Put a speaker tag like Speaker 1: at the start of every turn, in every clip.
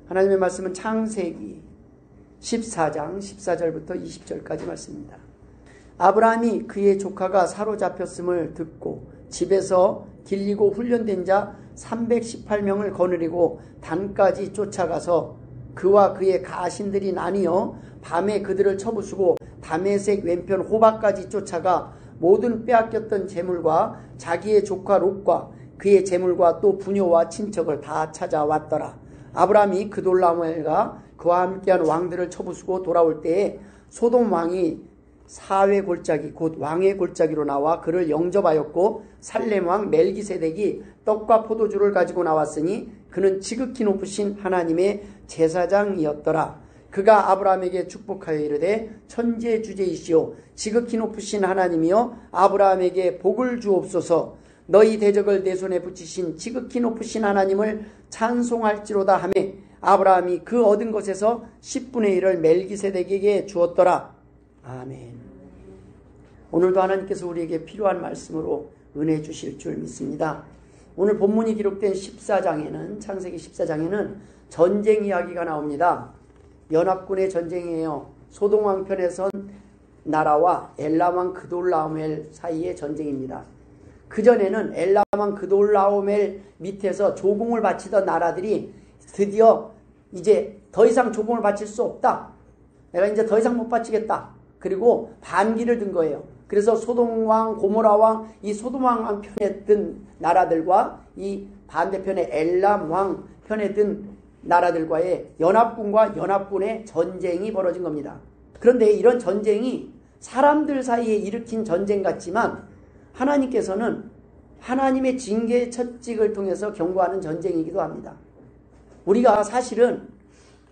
Speaker 1: 하나님의 말씀은 창세기 14장 14절부터 20절까지 말씀입니다. 아브라함이 그의 조카가 사로잡혔음을 듣고 집에서 길리고 훈련된 자 318명을 거느리고 단까지 쫓아가서 그와 그의 가신들이 나뉘어 밤에 그들을 쳐부수고 다메섹 왼편 호박까지 쫓아가 모든 빼앗겼던 재물과 자기의 조카 롯과 그의 재물과 또 부녀와 친척을 다 찾아왔더라. 아브라함이 그돌라오멜과 그와 함께한 왕들을 쳐부수고 돌아올 때에 소돔 왕이 사회 골짜기 곧 왕의 골짜기로 나와 그를 영접하였고 살렘 왕 멜기세덱이 떡과 포도주를 가지고 나왔으니 그는 지극히 높으신 하나님의 제사장이었더라. 그가 아브라함에게 축복하여 이르되 천재주제이시오 지극히 높으신 하나님이여 아브라함에게 복을 주옵소서. 너희 대적을 내 손에 붙이신 지극히 높으신 하나님을 찬송할지로다 하며 아브라함이 그 얻은 것에서 10분의 1을 멜기세덱에게 주었더라. 아멘. 오늘도 하나님께서 우리에게 필요한 말씀으로 은혜 주실 줄 믿습니다. 오늘 본문이 기록된 14장에는 창세기 14장에는 전쟁 이야기가 나옵니다. 연합군의 전쟁이에요. 소돔 왕 편에 선 나라와 엘람 왕 그돌라오멜 사이의 전쟁입니다. 그전에는 엘람 왕 그돌라오멜 밑에서 조공을 바치던 나라들이 드디어 이제 더 이상 조공을 바칠 수 없다. 내가 이제 더 이상 못 바치겠다. 그리고 반기를 든 거예요. 그래서 소돔 왕, 고모라 왕, 이 소돔 왕 편에 든 나라들과 이 반대편의 엘람 왕 편에 든 나라들과의 연합군과 연합군의 전쟁이 벌어진 겁니다. 그런데 이런 전쟁이 사람들 사이에 일으킨 전쟁 같지만 하나님께서는 하나님의 징계의 처직을 통해서 경고하는 전쟁이기도 합니다. 우리가 사실은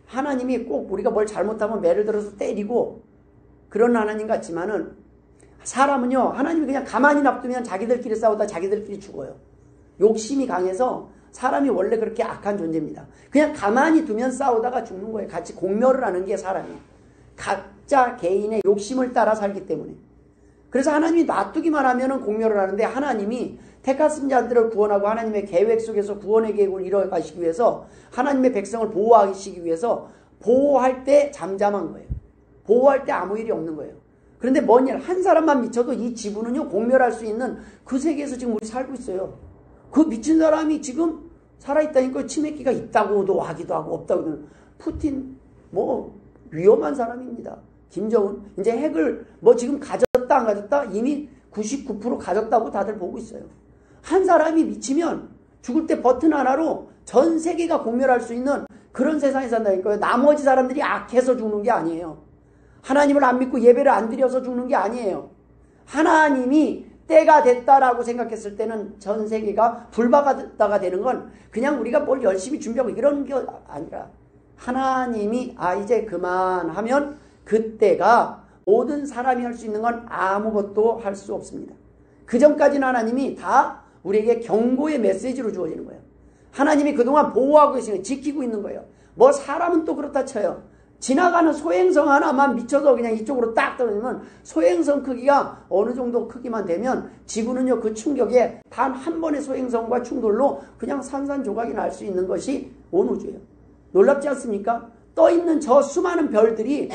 Speaker 1: 하나님이 꼭 우리가 뭘 잘못하면 매를 들어서 때리고 그런 하나님 같지만은 사람은요, 하나님이 그냥 가만히 놔두면 자기들끼리 싸우다 자기들끼리 죽어요. 욕심이 강해서 사람이 원래 그렇게 악한 존재입니다. 그냥 가만히 두면 싸우다가 죽는 거예요. 같이 공멸을 하는 게 사람이에요. 각자 개인의 욕심을 따라 살기 때문에. 그래서 하나님이 놔두기만 하면은 공멸을 하는데 하나님이 택하신 자들을 구원하고 하나님의 계획 속에서 구원의 계획을 이뤄가시기 위해서 하나님의 백성을 보호하시기 위해서 보호할 때 잠잠한 거예요. 보호할 때 아무 일이 없는 거예요. 그런데 뭔 일, 한 사람만 미쳐도 이 지구는요, 공멸할 수 있는 그 세계에서 지금 우리 살고 있어요. 그 미친 사람이 지금 살아있다니까 치매기가 있다고도 하기도 하고 없다고도. 푸틴, 위험한 사람입니다. 김정은, 이제 핵을 지금 가졌다 안 가졌다? 이미 99% 가졌다고 다들 보고 있어요. 한 사람이 미치면 죽을 때 버튼 하나로 전 세계가 공멸할 수 있는 그런 세상에 산다니까요. 나머지 사람들이 악해서 죽는 게 아니에요. 하나님을 안 믿고 예배를 안 드려서 죽는 게 아니에요. 하나님이 때가 됐다라고 생각했을 때는 전 세계가 불바다가 되는 건 그냥 우리가 뭘 열심히 준비하고 이런 게 아니라 하나님이 이제 그만하면 그때가 모든 사람이 할 수 있는 건 아무것도 할 수 없습니다. 그 전까지는 하나님이 다 우리에게 경고의 메시지로 주어지는 거예요. 하나님이 그동안 보호하고 계시는, 지키고 있는 거예요. 사람은 또 그렇다 쳐요. 지나가는 소행성 하나만 미쳐서 그냥 이쪽으로 딱 떨어지면 소행성 크기가 어느 정도 크기만 되면 지구는요, 그 충격에 단 한 번의 소행성과 충돌로 그냥 산산조각이 날 수 있는 것이 온 우주예요. 놀랍지 않습니까? 떠 있는 저 수많은 별들이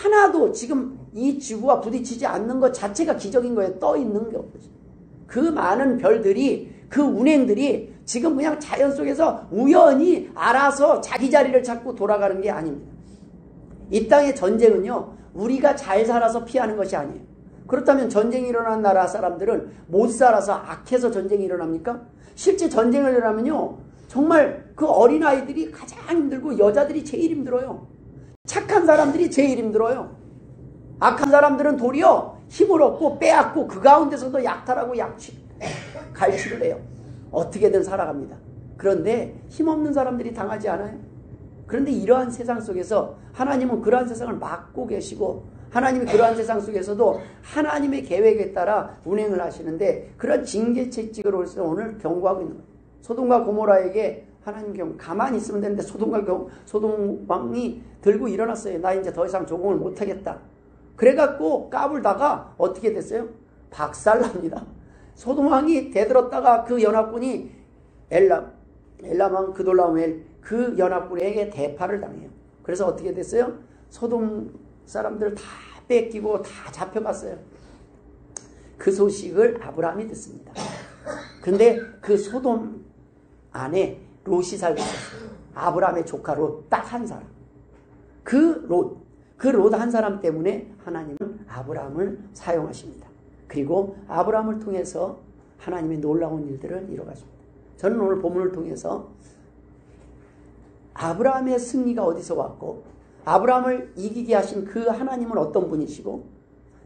Speaker 1: 하나도 지금 이 지구와 부딪히지 않는 것 자체가 기적인 거예요. 떠 있는 게 없어요. 그 많은 별들이, 그 운행들이 지금 그냥 자연 속에서 우연히 알아서 자기 자리를 찾고 돌아가는 게 아닙니다. 이 땅의 전쟁은요, 우리가 잘 살아서 피하는 것이 아니에요. 그렇다면 전쟁이 일어난 나라 사람들은 못 살아서 악해서 전쟁이 일어납니까? 실제 전쟁을 일어나면요, 정말 그 어린아이들이 가장 힘들고 여자들이 제일 힘들어요. 착한 사람들이 제일 힘들어요. 악한 사람들은 도리어 힘을 얻고 빼앗고 그 가운데서도 약탈하고 갈취를 해요. 어떻게든 살아갑니다. 그런데 힘없는 사람들이 당하지 않아요. 그런데 이러한 세상 속에서 하나님은 그러한 세상을 막고 계시고 하나님이 그러한 세상 속에서도 하나님의 계획에 따라 운행을 하시는데 그런 징계 채찍으로서 오늘 경고하고 있는 거예요. 소돔과 고모라에게 하나님 가만히 있으면 되는데 소돔 왕이 들고 일어났어요. 나 이제 더 이상 조공을 못하겠다. 그래갖고 까불다가 어떻게 됐어요? 박살납니다. 소돔 왕이 대들었다가 그 연합군이 엘람 왕 그돌라오멜 그 연합군에게 대파를 당해요. 그래서 어떻게 됐어요? 소돔 사람들 다 뺏기고 다 잡혀갔어요. 그 소식을 아브라함이 듣습니다. 근데 그 소돔 안에 롯이 살고 있었어요. 아브라함의 조카 롯 딱 한 사람. 그 롯 한 사람 때문에 하나님은 아브라함을 사용하십니다. 그리고 아브라함을 통해서 하나님의 놀라운 일들을 이뤄가십니다. 저는 오늘 본문을 통해서 아브라함의 승리가 어디서 왔고 아브라함을 이기게 하신 그 하나님은 어떤 분이시고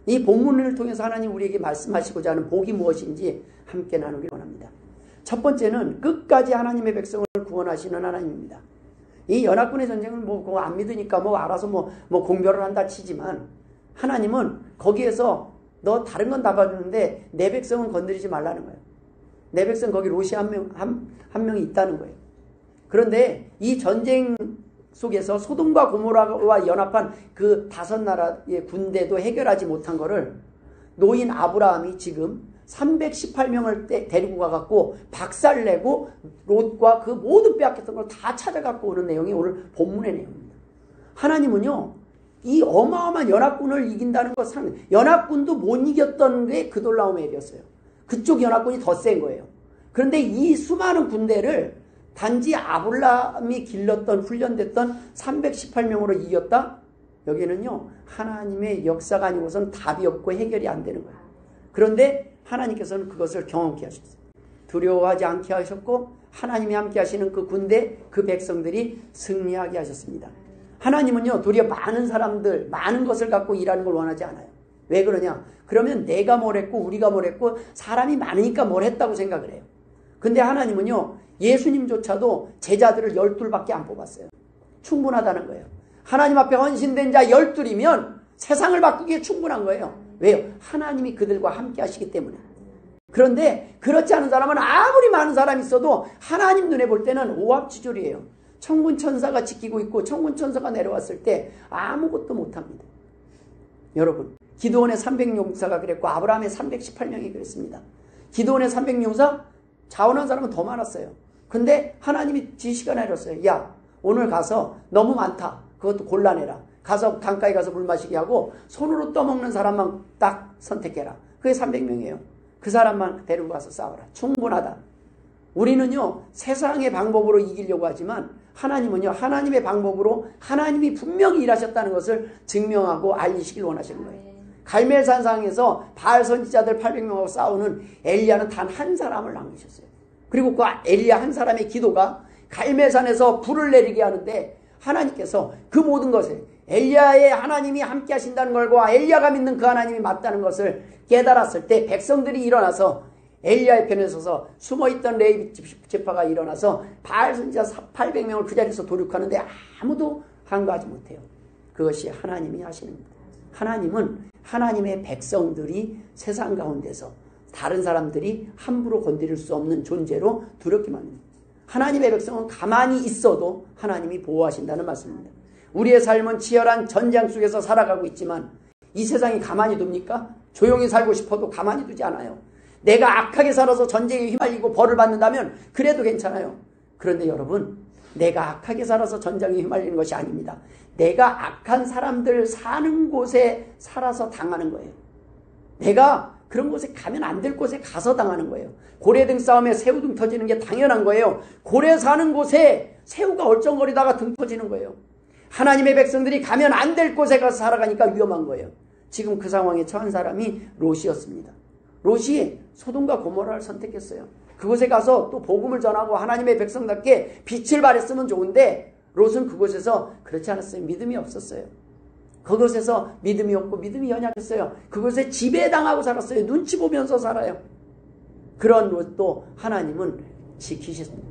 Speaker 1: 이 본문을 통해서 하나님 우리에게 말씀하시고자 하는 복이 무엇인지 함께 나누기 원합니다. 첫 번째는 끝까지 하나님의 백성을 구원하시는 하나님입니다. 이 연합군의 전쟁을 그거 안 믿으니까 알아서 공별을 한다 치지만 하나님은 거기에서 너 다른 건 다 봐주는데 내 백성은 건드리지 말라는 거예요. 내 백성 거기 롯이 한 명이 있다는 거예요. 그런데 이 전쟁 속에서 소돔과 고모라와 연합한 그 5나라의 군대도 해결하지 못한 거를 노인 아브라함이 지금 318명을 데리고 가갖고 박살내고 롯과 그 모든 빼앗겼던 걸 다 찾아갖고 오는 내용이 오늘 본문의 내용입니다. 하나님은요, 이 어마어마한 연합군을 이긴다는 것은 연합군도 못 이겼던 게 그 놀라움의 일이었어요. 그쪽 연합군이 더 센 거예요. 그런데 이 수많은 군대를 단지 아브라함이 길렀던 훈련됐던 318명으로 이겼다? 여기는요, 하나님의 역사가 아니고서는 답이 없고 해결이 안 되는 거예요. 그런데 하나님께서는 그것을 경험케 하셨어요. 두려워하지 않게 하셨고 하나님이 함께 하시는 그 군대, 그 백성들이 승리하게 하셨습니다. 하나님은요, 도리어 많은 사람들, 많은 것을 갖고 일하는 걸 원하지 않아요. 왜 그러냐? 그러면 내가 뭘 했고 우리가 뭘 했고 사람이 많으니까 뭘 했다고 생각을 해요. 근데 하나님은요, 예수님조차도 제자들을 12밖에 안 뽑았어요. 충분하다는 거예요. 하나님 앞에 헌신된 자 12이면 세상을 바꾸기에 충분한 거예요. 왜요? 하나님이 그들과 함께 하시기 때문에. 그런데 그렇지 않은 사람은 아무리 많은 사람이 있어도 하나님 눈에 볼 때는 오합지졸이에요. 천군 천사가 지키고 있고 천군 천사가 내려왔을 때 아무것도 못합니다. 여러분, 기드온의 300용사가 그랬고 아브라함의 318명이 그랬습니다. 기드온의 300용사 자원한 사람은 더 많았어요. 근데 하나님이 지시가 내렸어요. 야, 오늘 가서 너무 많다. 그것도 골라내라. 가서 강가에 가서 물 마시게 하고 손으로 떠먹는 사람만 딱 선택해라. 그게 300명이에요. 그 사람만 데리고 가서 싸워라. 충분하다. 우리는요, 세상의 방법으로 이기려고 하지만 하나님은요, 하나님의 방법으로 하나님이 분명히 일하셨다는 것을 증명하고 알리시길 원하시는 거예요. 갈멜산상에서 바알 선지자들 800명하고 싸우는 엘리야는 단 한 사람을 남기셨어요. 그리고 그 엘리야 한 사람의 기도가 갈멜산에서 불을 내리게 하는데 하나님께서 그 모든 것을 엘리야의 하나님이 함께 하신다는 걸과 엘리야가 믿는 그 하나님이 맞다는 것을 깨달았을 때 백성들이 일어나서 엘리야의 편에 서서 숨어있던 레위 지파가 일어나서 바알 선지자 800명을 그 자리에서 도륙하는데 아무도 항거하지 못해요. 그것이 하나님이 하시는 겁니다. 하나님은 하나님의 백성들이 세상 가운데서 다른 사람들이 함부로 건드릴 수 없는 존재로 두렵게 만듭니다. 하나님의 백성은 가만히 있어도 하나님이 보호하신다는 말씀입니다. 우리의 삶은 치열한 전쟁 속에서 살아가고 있지만 이 세상이 가만히 둡니까? 조용히 살고 싶어도 가만히 두지 않아요. 내가 악하게 살아서 전쟁에 휘말리고 벌을 받는다면 그래도 괜찮아요. 그런데 여러분, 내가 악하게 살아서 전쟁에 휘말리는 것이 아닙니다. 내가 악한 사람들 사는 곳에 살아서 당하는 거예요. 내가 그런 곳에 가면 안 될 곳에 가서 당하는 거예요. 고래등 싸움에 새우등 터지는 게 당연한 거예요. 고래 사는 곳에 새우가 얼쩡거리다가 등 터지는 거예요. 하나님의 백성들이 가면 안 될 곳에 가서 살아가니까 위험한 거예요. 지금 그 상황에 처한 사람이 롯이었습니다. 롯이 소돔과 고모라를 선택했어요. 그곳에 가서 또 복음을 전하고 하나님의 백성답게 빛을 발했으면 좋은데 롯은 그곳에서 그렇지 않았어요. 믿음이 없었어요. 그곳에서 믿음이 없고 믿음이 연약했어요. 그곳에 지배당하고 살았어요. 눈치 보면서 살아요. 그런 롯도 하나님은 지키셨습니다.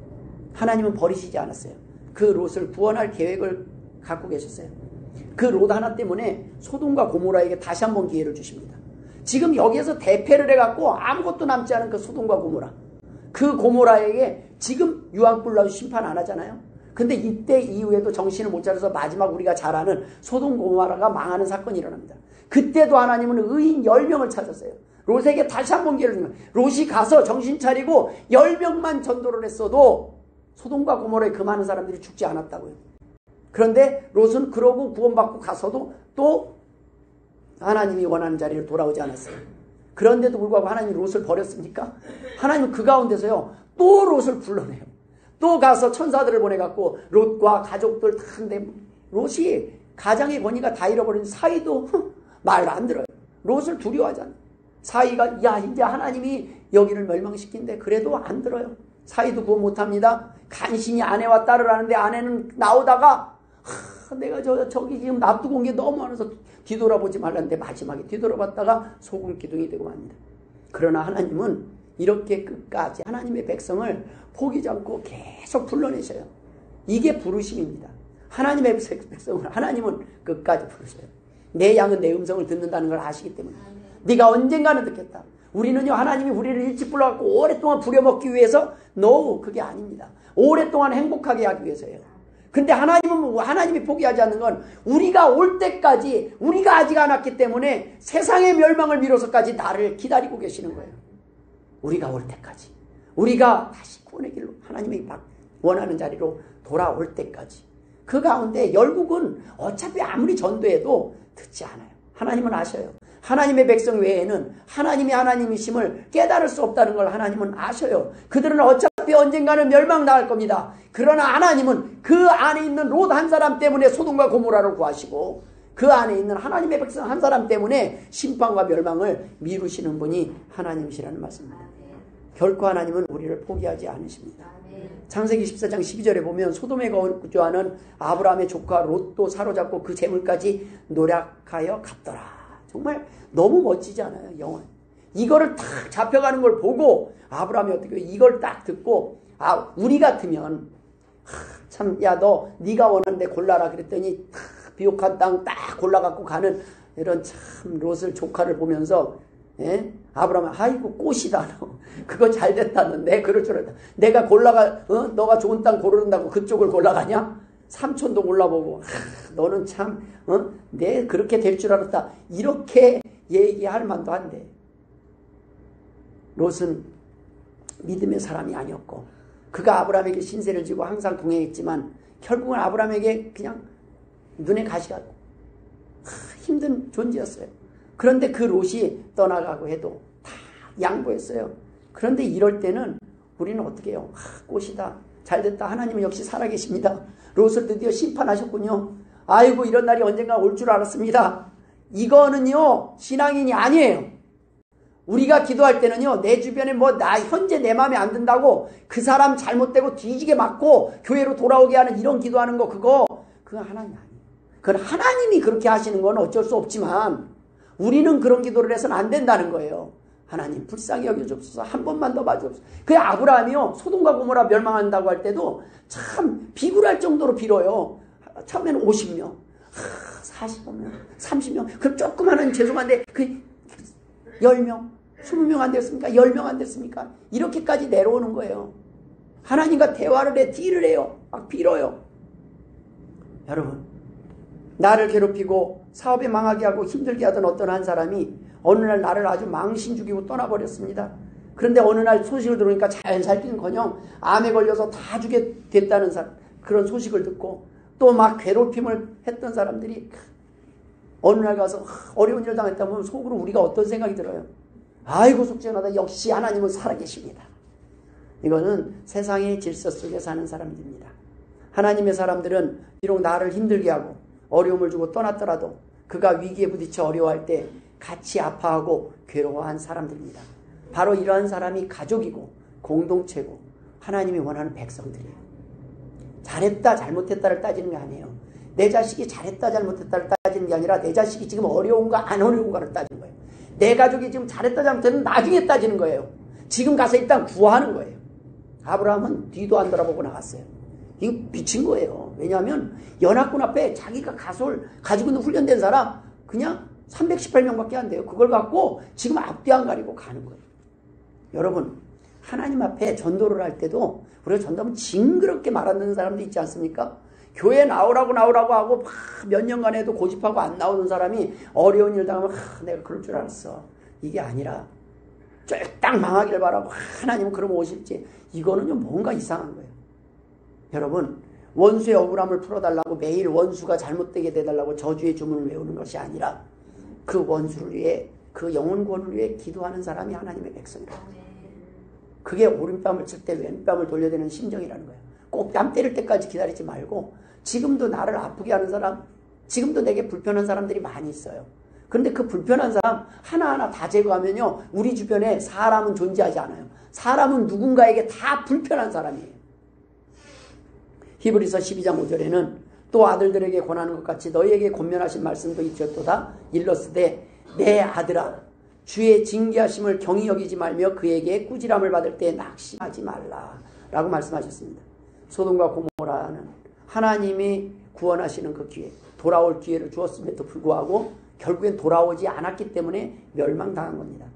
Speaker 1: 하나님은 버리시지 않았어요. 그 롯을 구원할 계획을 갖고 계셨어요. 그 롯 하나 때문에 소돔과 고모라에게 다시 한번 기회를 주십니다. 지금 여기에서 대패를 해갖고 아무것도 남지 않은 그 소돔과 고모라, 그 고모라에게 지금 유황불 심판 안 하잖아요. 근데 이때 이후에도 정신을 못 차려서 마지막 우리가 잘 아는 소돔 고모라가 망하는 사건이 일어납니다. 그때도 하나님은 의인 10명을 찾았어요. 롯에게 다시 한번 기회를 줍니다. 롯이 가서 정신 차리고 10명만 전도를 했어도 소돔과 고모라에 그 많은 사람들이 죽지 않았다고요. 그런데 롯은 그러고 구원받고 가서도 또 하나님이 원하는 자리로 돌아오지 않았어요. 그런데도 불구하고 하나님이 롯을 버렸습니까? 하나님은 그 가운데서요 또 롯을 불러내요. 또 가서 천사들을 보내갖고 롯과 가족들 다 한데 롯이 가장의 권위가 다 잃어버린 사이도 말 안 들어요. 롯을 두려워하잖아요. 사이가 야 이제 하나님이 여기를 멸망시킨대. 그래도 안 들어요. 사이도 구원 못합니다. 간신히 아내와 딸을 하는데 아내는 나오다가 내가 저기 지금 놔두고 온 게 너무 많아서 뒤돌아보지 말라는데 마지막에 뒤돌아봤다가 소금 기둥이 되고 맙니다. 그러나 하나님은 이렇게 끝까지 하나님의 백성을 포기지 않고 계속 불러내셔요. 이게 부르심입니다. 하나님의 백성을 하나님은 끝까지 부르셔요. 내 양은 내 음성을 듣는다는 걸 아시기 때문에 네가 언젠가는 듣겠다. 우리는요 하나님이 우리를 일찍 불러갖고 오랫동안 부려먹기 위해서 no 그게 아닙니다. 오랫동안 행복하게 하기 위해서예요. 근데 하나님이 포기하지 않는 건 우리가 올 때까지 우리가 아직 안 왔기 때문에 세상의 멸망을 미뤄서까지 나를 기다리고 계시는 거예요. 우리가 올 때까지 우리가 다시 구원의 길로 하나님이 원하는 자리로 돌아올 때까지 그 가운데 열국은 어차피 아무리 전도해도 듣지 않아요. 하나님은 아셔요. 하나님의 백성 외에는 하나님이 하나님이심을 깨달을 수 없다는 걸 하나님은 아셔요. 그들은 어차피 언젠가는 멸망당할 겁니다. 그러나 하나님은 그 안에 있는 롯 한 사람 때문에 소돔과 고모라를 구하시고 그 안에 있는 하나님의 백성 한 사람 때문에 심판과 멸망을 미루시는 분이 하나님이시라는 말씀입니다. 결코 하나님은 우리를 포기하지 않으십니다. 창세기 14장 12절에 보면 소돔에 거주하는 아브라함의 조카 롯도 사로잡고 그 재물까지 노력하여 갚더라. 정말 너무 멋지지 않아요? 영원. 이거를 딱 잡혀가는 걸 보고 아브라함이 어떻게 이걸 딱 듣고 우리 같으면 참 야 너 네가 원하는데 골라라 그랬더니 비옥한 땅 딱 골라갖고 가는 이런 참 롯을 조카를 보면서 아브라함은 아이고 꽃이다. 그거 잘 됐다는데 그럴 줄 알았다. 내가 너가 좋은 땅 고른다고 그쪽을 골라가냐? 삼촌도 골라보고 너는 참 내 그렇게 될 줄 알았다. 이렇게 얘기할 만도 한데 롯은 믿음의 사람이 아니었고 그가 아브라함에게 신세를 지고 항상 동행했지만 결국은 아브라함에게 그냥 눈에 가시가 힘든 존재였어요. 그런데 그 롯이 떠나가고 해도 다 양보했어요. 그런데 이럴 때는 우리는 어떻게 해요? 꽃이다. 잘됐다. 하나님은 역시 살아계십니다. 롯을 드디어 심판하셨군요. 아이고 이런 날이 언젠가 올 줄 알았습니다. 이거는요 신앙인이 아니에요. 우리가 기도할 때는요 내 주변에 현재 내 마음에 안 든다고 그 사람 잘못되고 뒤지게 맞고 교회로 돌아오게 하는 이런 기도하는 거 그거 하나님 아니에요. 그건 하나님이 그렇게 하시는 건 어쩔 수 없지만 우리는 그런 기도를 해서는 안 된다는 거예요. 하나님 불쌍히 여겨주옵소서. 한 번만 더 봐주옵소서. 그 아브라함이요 소돔과 고모라 멸망한다고 할 때도 참 비굴할 정도로 빌어요. 처음에는 50명 40명 30명 그럼 조그마한 죄송한데 10명 20명 안 됐습니까? 10명 안 됐습니까? 이렇게까지 내려오는 거예요. 하나님과 대화를 해 딜을 해요. 막 빌어요. 여러분 나를 괴롭히고 사업에 망하게 하고 힘들게 하던 어떤 한 사람이 어느 날 나를 아주 망신 죽이고 떠나버렸습니다. 그런데 어느 날 소식을 들으니까 잘 살기는커녕 암에 걸려서 다 죽게 됐다는 그런 소식을 듣고 또 막 괴롭힘을 했던 사람들이 어느 날 가서 어려운 일 당했다면 속으로 우리가 어떤 생각이 들어요? 아이고 속죄하다. 역시 하나님은 살아계십니다. 이거는 세상의 질서 속에 사는 사람들입니다. 하나님의 사람들은 비록 나를 힘들게 하고 어려움을 주고 떠났더라도 그가 위기에 부딪혀 어려워할 때 같이 아파하고 괴로워한 사람들입니다. 바로 이러한 사람이 가족이고 공동체고 하나님이 원하는 백성들이에요. 잘했다 잘못했다를 따지는 게 아니에요. 내 자식이 잘했다 잘못했다를 따지는 게 아니라 내 자식이 지금 어려운가 안 어려운가를 따지는 거예요. 내 가족이 지금 잘했다 잘못했다는 나중에 따지는 거예요. 지금 가서 일단 구하는 거예요. 아브라함은 뒤도 안 돌아보고 나갔어요. 이거 미친 거예요. 왜냐하면 연합군 앞에 자기가 가지고 있는 훈련된 사람 그냥 318명밖에 안 돼요. 그걸 갖고 지금 앞뒤 안 가리고 가는 거예요. 여러분 하나님 앞에 전도를 할 때도 우리가 전도하면 징그럽게 말 안 듣는 사람도 있지 않습니까? 교회 나오라고 하고 몇 년간 해도 고집하고 안 나오는 사람이 어려운 일 당하면 내가 그럴 줄 알았어. 이게 아니라 쫄딱 망하기를 바라고 하나님은 그러면 오실지 이거는요 뭔가 이상한 거예요. 여러분, 원수의 억울함을 풀어달라고 매일 원수가 잘못되게 돼달라고 저주의 주문을 외우는 것이 아니라 그 원수를 위해, 그 영혼 구원을 위해 기도하는 사람이 하나님의 백성이라는 거예요. 그게 오른뺨을 칠 때 왼뺨을 돌려대는 심정이라는 거예요. 꼭 뺨 때릴 때까지 기다리지 말고 지금도 나를 아프게 하는 사람, 지금도 내게 불편한 사람들이 많이 있어요. 그런데 그 불편한 사람 하나하나 다 제거하면요, 우리 주변에 사람은 존재하지 않아요. 사람은 누군가에게 다 불편한 사람이에요. 히브리서 12장 5절에는 또 아들들에게 권하는 것 같이 너희에게 권면하신 말씀도 있었도다. 일러스되 내 아들아, 주의 징계하심을 경히 여기지 말며 그에게 꾸지람을 받을 때 낙심하지 말라 라고 말씀하셨습니다. 소돔과 고모라는 하나님이 구원하시는 그 기회, 돌아올 기회를 주었음에도 불구하고 결국엔 돌아오지 않았기 때문에 멸망당한 겁니다.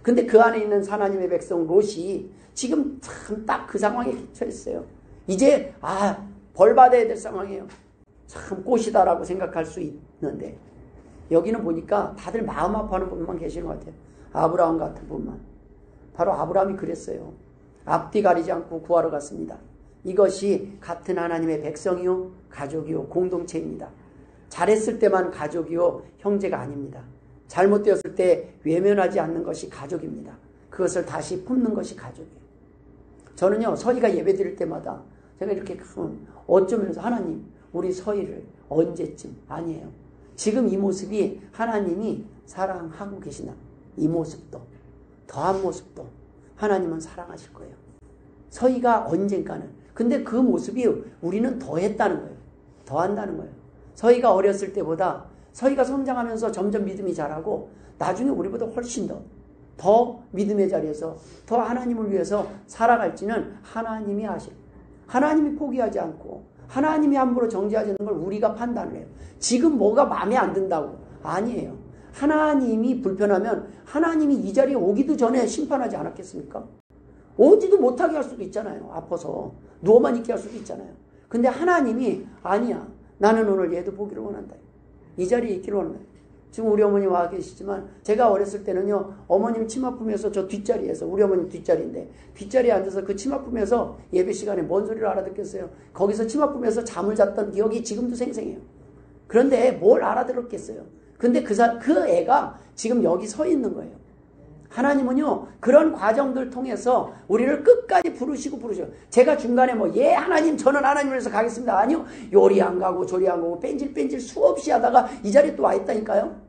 Speaker 1: 근데 그 안에 있는 하나님의 백성 롯이 지금 참 딱 그 상황에 처했어요. 이제 벌 받아야 될 상황이에요. 참 꽃이다라고 생각할 수 있는데 여기는 보니까 다들 마음 아파하는 분만 계시는 것 같아요. 아브라함 같은 분만. 바로 아브라함이 그랬어요. 앞뒤 가리지 않고 구하러 갔습니다. 이것이 같은 하나님의 백성이요, 가족이요, 공동체입니다. 잘했을 때만 가족이요, 형제가 아닙니다. 잘못되었을 때 외면하지 않는 것이 가족입니다. 그것을 다시 품는 것이 가족이에요. 저는요, 서희가 예배 드릴 때마다 제가 이렇게 어쩌면서 하나님, 우리 서희를 언제쯤, 아니에요. 지금 이 모습이 하나님이 사랑하고 계시나, 이 모습도, 더한 모습도 하나님은 사랑하실 거예요. 서희가 언젠가는. 근데 그 모습이 우리는 더했다는 거예요. 더한다는 거예요. 서희가 어렸을 때보다 서희가 성장하면서 점점 믿음이 자라고 나중에 우리보다 훨씬 더 믿음의 자리에서 더 하나님을 위해서 살아갈지는 하나님이 아실. 하나님이 포기하지 않고 하나님이 함부로 정죄하지 않는 걸 우리가 판단을 해요. 지금 뭐가 마음에 안 든다고. 아니에요. 하나님이 불편하면 하나님이 이 자리에 오기도 전에 심판하지 않았겠습니까? 오지도 못하게 할 수도 있잖아요. 아파서 누워만 있게 할 수도 있잖아요. 근데 하나님이 아니야. 나는 오늘 얘도 보기를 원한다. 이 자리에 있기를 원한다. 지금 우리 어머니 와 계시지만 제가 어렸을 때는요, 어머님 치마 품에서 저 뒷자리에서, 우리 어머님 뒷자리인데 뒷자리에 앉아서 그 치마 품에서 예배 시간에 뭔 소리를 알아듣겠어요. 거기서 치마 품에서 잠을 잤던 기억이 지금도 생생해요. 그런데 뭘 알아들었겠어요. 근데 그 애가 지금 여기 서 있는 거예요. 하나님은요, 그런 과정들 통해서 우리를 끝까지 부르시고. 제가 중간에 하나님, 저는 하나님을 위해서 가겠습니다. 아니요. 요리 안 가고 조리 안 가고 뺀질 수없이 하다가 이 자리에 또 와 있다니까요.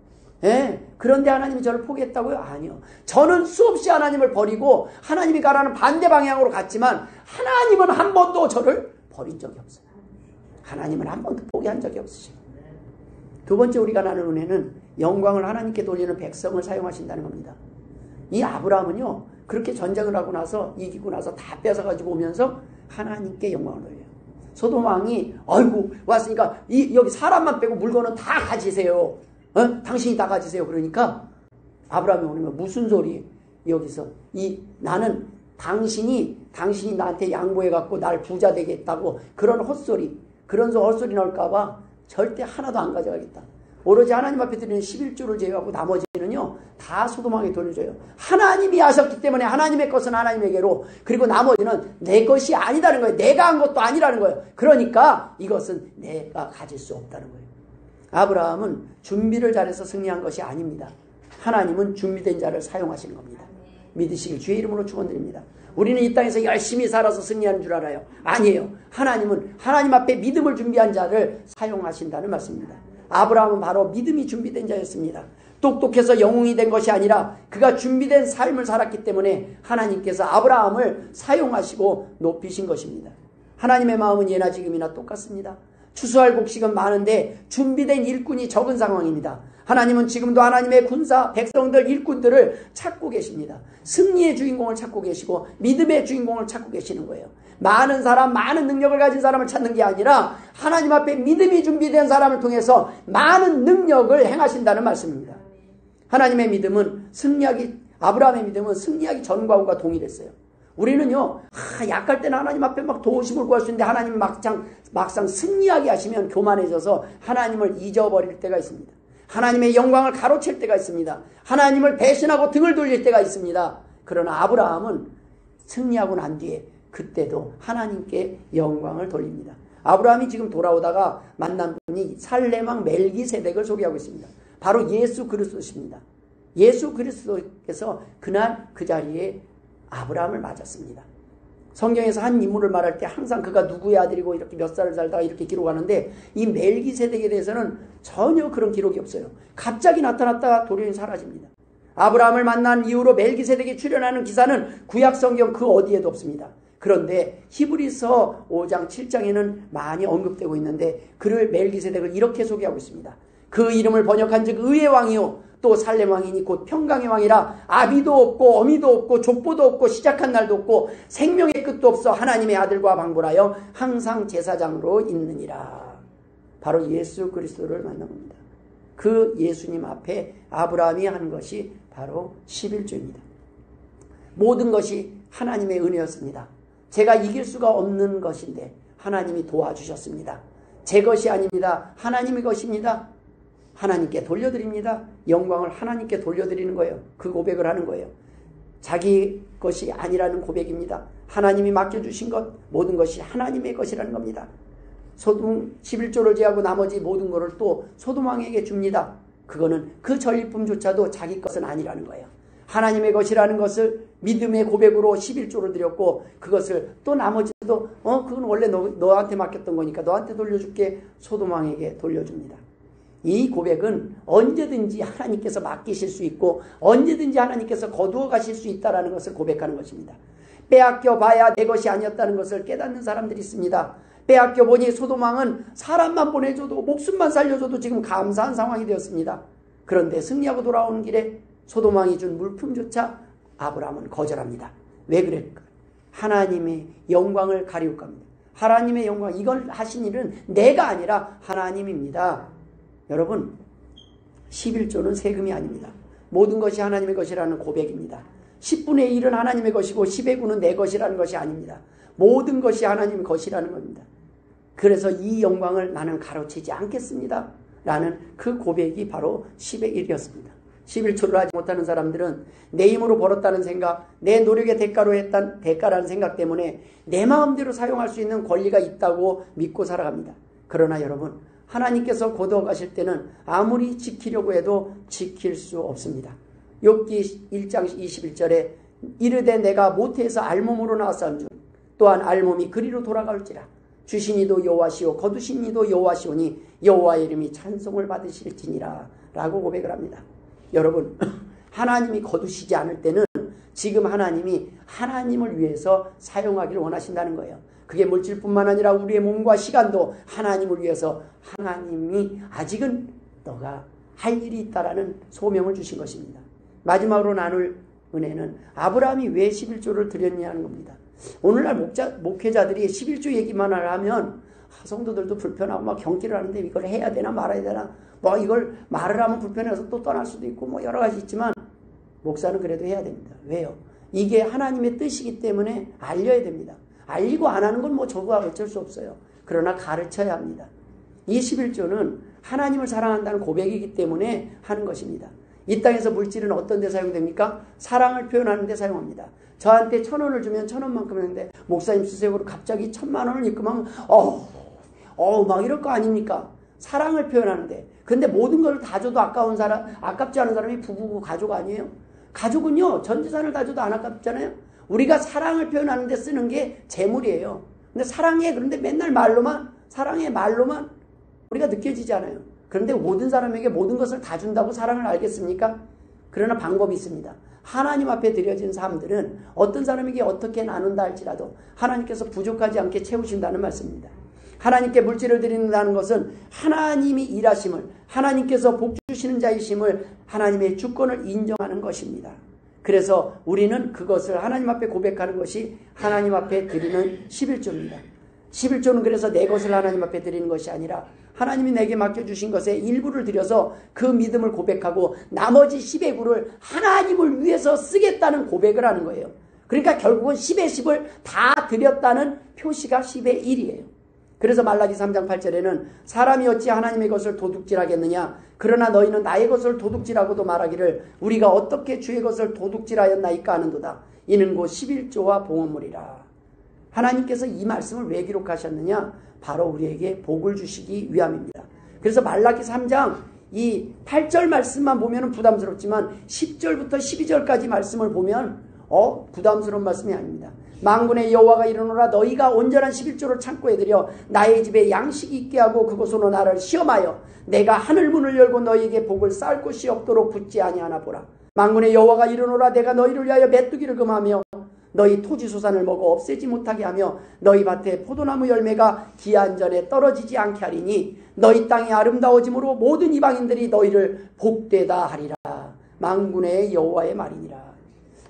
Speaker 1: 예. 그런데 하나님이 저를 포기했다고요? 아니요. 저는 수없이 하나님을 버리고 하나님이 가라는 반대 방향으로 갔지만 하나님은 한 번도 저를 버린 적이 없어요. 하나님은 한 번도 포기한 적이 없으시고. 두 번째 우리가 나눌 은혜는 영광을 하나님께 돌리는 백성을 사용하신다는 겁니다. 이 아브라함은요, 그렇게 전쟁을 하고 나서, 이기고 나서 다 뺏어가지고 오면서 하나님께 영광을 돌려요. 소돔 왕이 아이고 왔으니까 여기 사람만 빼고 물건은 다 가지세요. 당신이 다 가지세요. 그러니까 아브라함이 오는 무슨 소리? 여기서 나는 당신이 나한테 양보해갖고 날 부자 되겠다고 그런 헛소리, 그런 헛소리 나올까봐 절대 하나도 안 가져가겠다. 오로지 하나님 앞에 드리는 11조를 제외하고 나머지는요 다 소돔왕에 돌려줘요. 하나님이 하셨기 때문에 하나님의 것은 하나님에게로, 그리고 나머지는 내 것이 아니다는 거예요. 내가 한 것도 아니라는 거예요. 그러니까 이것은 내가 가질 수 없다는 거예요. 아브라함은 준비를 잘해서 승리한 것이 아닙니다. 하나님은 준비된 자를 사용하시는 겁니다. 믿으시길 주의 이름으로 축원드립니다. 우리는 이 땅에서 열심히 살아서 승리하는 줄 알아요. 아니에요. 하나님은 하나님 앞에 믿음을 준비한 자를 사용하신다는 말씀입니다. 아브라함은 바로 믿음이 준비된 자였습니다. 똑똑해서 영웅이 된 것이 아니라 그가 준비된 삶을 살았기 때문에 하나님께서 아브라함을 사용하시고 높이신 것입니다. 하나님의 마음은 예나 지금이나 똑같습니다. 추수할 곡식은 많은데 준비된 일꾼이 적은 상황입니다. 하나님은 지금도 하나님의 군사, 백성들, 일꾼들을 찾고 계십니다. 승리의 주인공을 찾고 계시고 믿음의 주인공을 찾고 계시는 거예요. 많은 사람, 많은 능력을 가진 사람을 찾는 게 아니라 하나님 앞에 믿음이 준비된 사람을 통해서 많은 능력을 행하신다는 말씀입니다. 하나님의 믿음은 아브라함의 믿음은 승리하기 전과 후가 동일했어요. 우리는요, 약할 때는 하나님 앞에 막 도우심을 구할 수 있는데 하나님 막상 승리하게 하시면 교만해져서 하나님을 잊어버릴 때가 있습니다. 하나님의 영광을 가로챌 때가 있습니다. 하나님을 배신하고 등을 돌릴 때가 있습니다. 그러나 아브라함은 승리하고 난 뒤에 그때도 하나님께 영광을 돌립니다. 아브라함이 지금 돌아오다가 만난 분이 살레망 멜기세덱을 소개하고 있습니다. 바로 예수 그리스도십니다. 예수 그리스도께서 그날 그 자리에 아브라함을 맞았습니다. 성경에서 한 인물을 말할 때 항상 그가 누구의 아들이고 이렇게 몇 살을 살다가 이렇게 기록하는데 이 멜기세덱에 대해서는 전혀 그런 기록이 없어요. 갑자기 나타났다가 돌연히 사라집니다. 아브라함을 만난 이후로 멜기세덱이 출현하는 기사는 구약 성경 그 어디에도 없습니다. 그런데 히브리서 5장 7장에는 많이 언급되고 있는데 그를 멜기세덱을 이렇게 소개하고 있습니다. 그 이름을 번역한 즉 의의 왕이요 또 살렘 왕이니 곧 평강의 왕이라 아비도 없고 어미도 없고 족보도 없고 시작한 날도 없고 생명의 끝도 없어 하나님의 아들과 방불하여 항상 제사장으로 있느니라. 바로 예수 그리스도를 만난 겁니다. 그 예수님 앞에 아브라함이 한 것이 바로 11조입니다. 모든 것이 하나님의 은혜였습니다. 제가 이길 수가 없는 것인데 하나님이 도와주셨습니다. 제 것이 아닙니다. 하나님의 것입니다. 하나님께 돌려드립니다. 영광을 하나님께 돌려드리는 거예요. 그 고백을 하는 거예요. 자기 것이 아니라는 고백입니다. 하나님이 맡겨주신 것 모든 것이 하나님의 것이라는 겁니다. 소돔 11조를 제하고 나머지 모든 것을 또 소돔 왕에게 줍니다. 그거는 그 전리품조차도 자기 것은 아니라는 거예요. 하나님의 것이라는 것을 믿음의 고백으로 11조를 드렸고 그것을 또 나머지도 그건 원래 너한테 맡겼던 거니까 너한테 돌려줄게 소돔 왕에게 돌려줍니다. 이 고백은 언제든지 하나님께서 맡기실 수 있고 언제든지 하나님께서 거두어 가실 수 있다는 것을 고백하는 것입니다. 빼앗겨 봐야 내 것이 아니었다는 것을 깨닫는 사람들이 있습니다. 빼앗겨 보니 소돔 왕은 사람만 보내줘도 목숨만 살려줘도 지금 감사한 상황이 되었습니다. 그런데 승리하고 돌아오는 길에 소돔 왕이 준 물품조차 아브라함은 거절합니다. 왜 그럴까? 하나님의 영광을 가리울까 합니다. 하나님의 영광, 이걸 하신 일은 내가 아니라 하나님입니다. 여러분 11조는 세금이 아닙니다. 모든 것이 하나님의 것이라는 고백입니다. 10분의 1은 하나님의 것이고 10의 9는 내 것이라는 것이 아닙니다. 모든 것이 하나님의 것이라는 겁니다. 그래서 이 영광을 나는 가로채지 않겠습니다. 라는 그 고백이 바로 10의 1이었습니다. 11조를 하지 못하는 사람들은 내 힘으로 벌었다는 생각, 내 노력의 대가로 했던 대가라는 생각 때문에 내 마음대로 사용할 수 있는 권리가 있다고 믿고 살아갑니다. 그러나 여러분 하나님께서 거두어 가실 때는 아무리 지키려고 해도 지킬 수 없습니다. 욥기 1장 21절에 이르되 내가 모태에서 알몸으로 나왔사온즉 또한 알몸이 그리로 돌아갈지라 주신 이도 여호와시오 거두신 이도 여호와시오니 여호와의 이름이 찬송을 받으실지니라 라고 고백을 합니다. 여러분 하나님이 거두시지 않을 때는 지금 하나님이 하나님을 위해서 사용하기를 원하신다는 거예요. 그게 물질뿐만 아니라 우리의 몸과 시간도 하나님을 위해서 하나님이 아직은 너가 할 일이 있다라는 소명을 주신 것입니다. 마지막으로 나눌 은혜는 아브라함이 왜 11조를 드렸냐는 겁니다. 오늘날 목회자들이 11조 얘기만 하면 성도들도 불편하고 막 경기를 하는데 이걸 해야 되나 말아야 되나 뭐 이걸 말을 하면 불편해서 또 떠날 수도 있고 뭐 여러 가지 있지만 목사는 그래도 해야 됩니다. 왜요? 이게 하나님의 뜻이기 때문에 알려야 됩니다. 알리고 안 하는 건 뭐 저거 어쩔 수 없어요. 그러나 가르쳐야 합니다. 이 11조는 하나님을 사랑한다는 고백이기 때문에 하는 것입니다. 이 땅에서 물질은 어떤 데 사용됩니까? 사랑을 표현하는 데 사용합니다. 저한테 1,000원을 주면 1,000원만큼 했는데 목사님 수색으로 갑자기 1,000,000원을 입금하면 막 이럴 거 아닙니까? 사랑을 표현하는데. 근데 모든 걸 다 줘도 아깝지 않은 사람이 부부고 가족 아니에요? 가족은요 전 재산을 다 줘도 안 아깝잖아요. 우리가 사랑을 표현하는 데 쓰는 게 재물이에요. 근데 사랑해 그런데 맨날 사랑해 말로만 우리가 느껴지지 않아요. 그런데 모든 사람에게 모든 것을 다 준다고 사랑을 알겠습니까? 그러나 방법이 있습니다. 하나님 앞에 드려진 삶들은 어떤 사람에게 어떻게 나눈다 할지라도 하나님께서 부족하지 않게 채우신다는 말씀입니다. 하나님께 물질을 드린다는 것은 하나님이 일하심을, 하나님께서 복 주시는 자이심을, 하나님의 주권을 인정하는 것입니다. 그래서 우리는 그것을 하나님 앞에 고백하는 것이 하나님 앞에 드리는 11조입니다. 11조는 그래서 내 것을 하나님 앞에 드리는 것이 아니라 하나님이 내게 맡겨주신 것의 일부를 드려서 그 믿음을 고백하고 나머지 10의 9를 하나님을 위해서 쓰겠다는 고백을 하는 거예요. 그러니까 결국은 10의 10을 다 드렸다는 표시가 10의 1이에요. 그래서 말라기 3장 8절에는 사람이 어찌 하나님의 것을 도둑질하겠느냐 그러나 너희는 나의 것을 도둑질하고도 말하기를 우리가 어떻게 주의 것을 도둑질하였나이까 하는도다. 이는 곧 11조와 봉헌물이라. 하나님께서 이 말씀을 왜 기록하셨느냐? 바로 우리에게 복을 주시기 위함입니다. 그래서 말라기 3장 이 8절 말씀만 보면 부담스럽지만 10절부터 12절까지 말씀을 보면 부담스러운 말씀이 아닙니다. 만군의 여호와가 이르노라 너희가 온전한 11조를 창고에 들여 나의 집에 양식이 있게 하고 그곳으로 나를 시험하여 내가 하늘 문을 열고 너희에게 복을 쌓을 곳이 없도록 붙지 아니하나 보라. 만군의 여호와가 이르노라 내가 너희를 위하여 메뚜기를 금하며 너희 토지 소산을 먹어 없애지 못하게 하며 너희 밭에 포도나무 열매가 기한 전에 떨어지지 않게 하리니 너희 땅이 아름다워짐으로 모든 이방인들이 너희를 복되다 하리라. 만군의 여호와의 말이니라.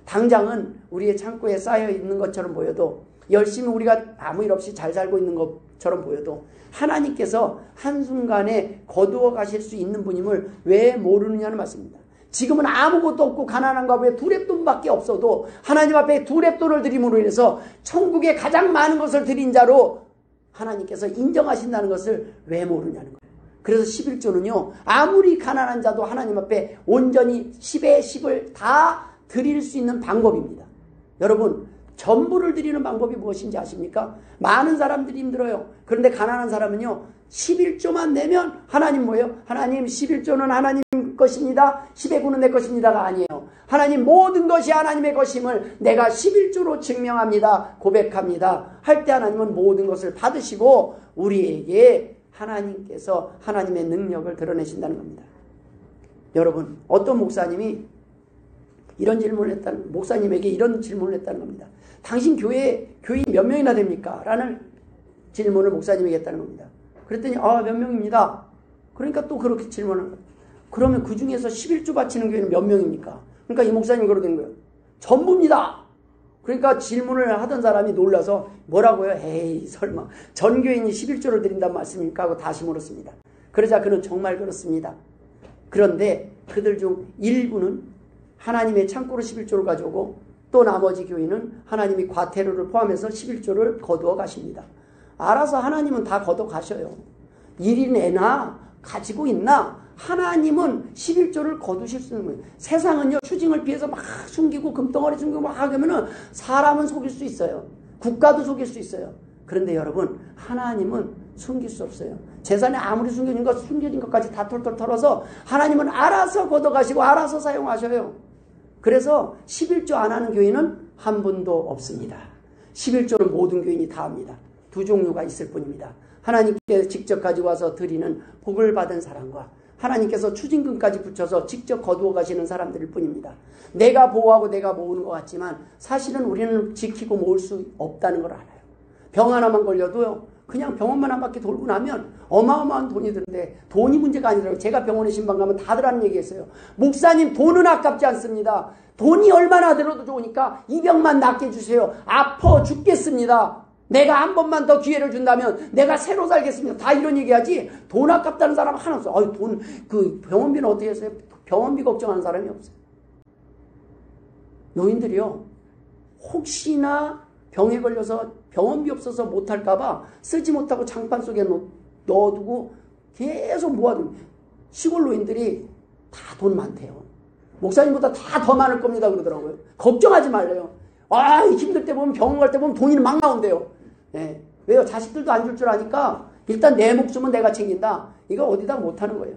Speaker 1: 당장은 우리의 창고에 쌓여 있는 것처럼 보여도 열심히 우리가 아무 일 없이 잘 살고 있는 것처럼 보여도 하나님께서 한순간에 거두어 가실 수 있는 분임을 왜 모르느냐는 말씀입니다. 지금은 아무것도 없고 가난한 가구에 두 랩돈밖에 없어도 하나님 앞에 두 랩돈을 드림으로 인해서 천국에 가장 많은 것을 드린 자로 하나님께서 인정하신다는 것을 왜 모르냐는 거예요. 그래서 11조는요 아무리 가난한 자도 하나님 앞에 온전히 10의 10을 다 드릴 수 있는 방법입니다. 여러분 전부를 드리는 방법이 무엇인지 아십니까? 많은 사람들이 힘들어요. 그런데 가난한 사람은요 11조만 내면 하나님 뭐예요? 하나님 11조는 하나님 것입니다. 10의 9는 내 것입니다가 아니에요. 하나님 모든 것이 하나님의 것임을 내가 11조로 증명합니다. 고백합니다. 할 때 하나님은 모든 것을 받으시고 우리에게 하나님께서 하나님의 능력을 드러내신다는 겁니다. 여러분 어떤 목사님이 이런 질문을 했다는 목사님에게 이런 질문을 했다는 겁니다. 당신 교회인 몇 명이나 됩니까? 라는 질문을 목사님에게 했다는 겁니다. 그랬더니 몇 명입니다. 그러니까 또 그렇게 질문을 거예요. 그러면 그 중에서 11조 바치는 교회는 몇 명입니까? 그러니까 이 목사님이 그러는 거예요. 전부입니다. 그러니까 질문을 하던 사람이 놀라서 뭐라고요? 에이 설마 전 교인이 11조를 드린다는 말씀입니까? 하고 다시 물었습니다. 그러자 그는 정말 그렇습니다. 그런데 그들 중 일부는 하나님의 창고로 11조를 가져오고 또 나머지 교인은 하나님이 과태료를 포함해서 11조를 거두어 가십니다. 알아서 하나님은 다 거둬 가셔요. 일이 내나 가지고 있나 하나님은 11조를 거두실 수 있는 거예요. 세상은요 추징을 피해서 막 숨기고 금덩어리 숨기고 막 하면은 사람은 속일 수 있어요. 국가도 속일 수 있어요. 그런데 여러분 하나님은 숨길 수 없어요. 재산에 아무리 숨겨진 것까지 다 털털 털어서 하나님은 알아서 걷어가시고 알아서 사용하셔요. 그래서 11조 안 하는 교인은 한 분도 없습니다. 11조는 모든 교인이 다 합니다. 두 종류가 있을 뿐입니다. 하나님께 직접 가지고 와서 드리는 복을 받은 사람과 하나님께서 추징금까지 붙여서 직접 거두어 가시는 사람들일 뿐입니다. 내가 보호하고 내가 모으는 것 같지만 사실은 우리는 지키고 모을 수 없다는 걸 알아요. 병 하나만 걸려도요. 그냥 병원만 한 바퀴 돌고 나면 어마어마한 돈이 드는데 돈이 문제가 아니라요. 제가 병원에 신방 가면 다들 하는 얘기했어요. 목사님 돈은 아깝지 않습니다. 돈이 얼마나 들어도 좋으니까 이 병만 낫게 해주세요. 아파 죽겠습니다. 내가 한 번만 더 기회를 준다면 내가 새로 살겠습니다. 다 이런 얘기하지 돈 아깝다는 사람 하나 없어요. 그 병원비는 어떻게 했어요? 병원비 걱정하는 사람이 없어요. 노인들이요. 혹시나 병에 걸려서 병원비 없어서 못할까봐 쓰지 못하고 장판 속에 넣어두고 계속 모아둡니다. 시골 노인들이 다 돈 많대요. 목사님보다 다 더 많을 겁니다 그러더라고요. 걱정하지 말래요. 힘들 때 보면 병원 갈 때 보면 돈이 막 나온대요. 네. 왜요? 자식들도 안 줄 줄 아니까 일단 내 목숨은 내가 챙긴다. 이거 어디다 못하는 거예요.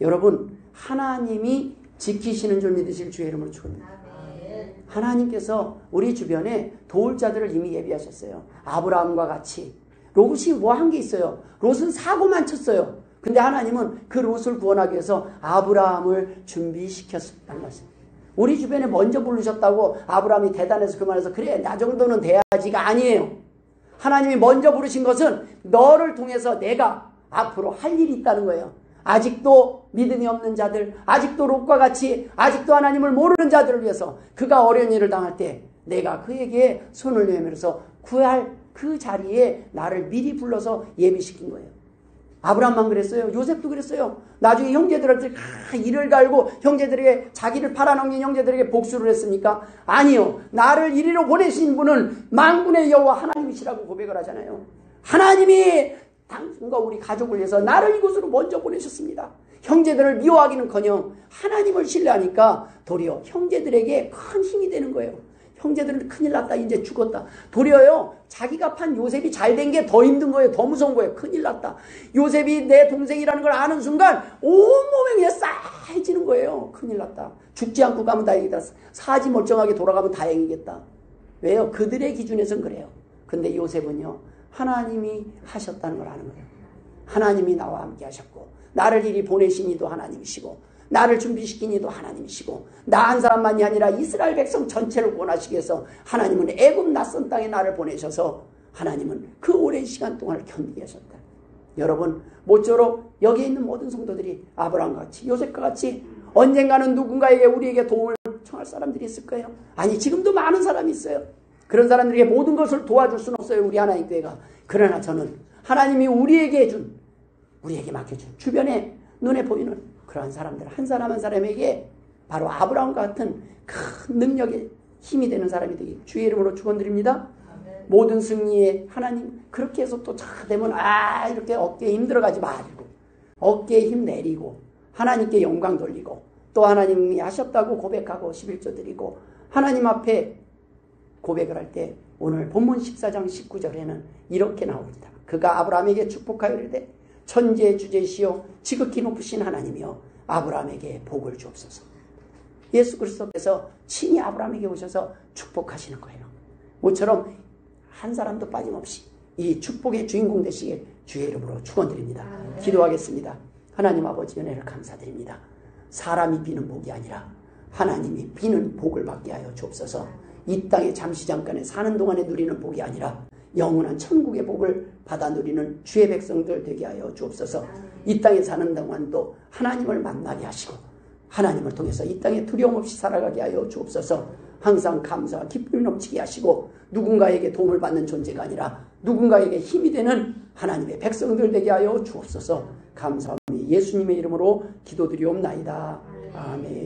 Speaker 1: 여러분 하나님이 지키시는 줄 믿으실 주의 이름으로 축원합니다. 하나님께서 우리 주변에 도울 자들을 이미 예비하셨어요. 아브라함과 같이. 롯이 뭐 한 게 있어요. 롯은 사고만 쳤어요. 근데 하나님은 그 롯을 구원하기 위해서 아브라함을 준비시켰다는 말씀. 우리 주변에 먼저 부르셨다고 아브라함이 대단해서 그 말해서 그래 나 정도는 돼야지가 아니에요. 하나님이 먼저 부르신 것은 너를 통해서 내가 앞으로 할 일이 있다는 거예요. 아직도 믿음이 없는 자들, 아직도 롯과 같이 아직도 하나님을 모르는 자들을 위해서 그가 어려운 일을 당할 때 내가 그에게 손을 내밀어서 구할 그 자리에 나를 미리 불러서 예비시킨 거예요. 아브라함만 그랬어요. 요셉도 그랬어요. 나중에 형제들한테 이를 갈고 형제들에게 자기를 팔아넘긴 형제들에게 복수를 했습니까? 아니요. 나를 이리로 보내신 분은 만군의 여호와 하나님이시라고 고백을 하잖아요. 하나님이 당신과 우리 가족을 위해서 나를 이곳으로 먼저 보내셨습니다. 형제들을 미워하기는커녕 하나님을 신뢰하니까 도리어 형제들에게 큰 힘이 되는 거예요. 형제들은 큰일 났다. 이제 죽었다. 도리어요. 자기가 판 요셉이 잘 된 게 더 힘든 거예요. 더 무서운 거예요. 큰일 났다. 요셉이 내 동생이라는 걸 아는 순간 온몸에 그냥 싸해지는 거예요. 큰일 났다. 죽지 않고 가면 다행이다. 사지 멀쩡하게 돌아가면 다행이겠다. 왜요? 그들의 기준에선 그래요. 근데 요셉은요. 하나님이 하셨다는 걸 아는 거예요. 하나님이 나와 함께 하셨고 나를 이리 보내신 이도 하나님이시고 나를 준비시킨 이도 하나님이시고 나 한 사람만이 아니라 이스라엘 백성 전체를 구원하시기 위해서 하나님은 애굽 낯선 땅에 나를 보내셔서 하나님은 그 오랜 시간 동안을 견디게 하셨다. 여러분 모쪼록 여기에 있는 모든 성도들이 아브라함과 같이 요셉과 같이 언젠가는 누군가에게 우리에게 도움을 청할 사람들이 있을 거예요. 아니 지금도 많은 사람이 있어요. 그런 사람들에게 모든 것을 도와줄 수는 없어요. 우리 하나님 교회가. 그러나 저는 하나님이 우리에게 맡겨준 주변에 눈에 보이는 그러한 사람들 한 사람 한 사람에게 바로 아브라함과 같은 큰 능력의 힘이 되는 사람이 되기 주의 이름으로 축원드립니다. 모든 승리에 하나님 그렇게 해서 또 차 되면 이렇게 어깨에 힘들어가지 말고 어깨에 힘 내리고 하나님께 영광 돌리고 또 하나님이 하셨다고 고백하고 11조 드리고 하나님 앞에 고백을 할 때 오늘 본문 14장 19절에는 이렇게 나옵니다. 그가 아브라함에게 축복하여 이르되 천지의 주제시요 지극히 높으신 하나님이여 아브라함에게 복을 주옵소서. 예수 그리스도께서 친히 아브라함에게 오셔서 축복하시는 거예요. 모처럼 한 사람도 빠짐없이 이 축복의 주인공 되시길 주의 이름으로 축원드립니다. 기도하겠습니다. 하나님 아버지 은혜를 감사드립니다. 사람이 비는 복이 아니라 하나님이 비는 복을 받게 하여 주옵소서. 이 땅에 잠시 잠깐에 사는 동안에 누리는 복이 아니라 영원한 천국의 복을 받아 누리는 주의 백성들 되게 하여 주옵소서. 이 땅에 사는 동안도 하나님을 만나게 하시고 하나님을 통해서 이 땅에 두려움 없이 살아가게 하여 주옵소서. 항상 감사와 기쁨이 넘치게 하시고 누군가에게 도움을 받는 존재가 아니라 누군가에게 힘이 되는 하나님의 백성들 되게 하여 주옵소서. 감사합니다. 예수님의 이름으로 기도드리옵나이다. 아멘.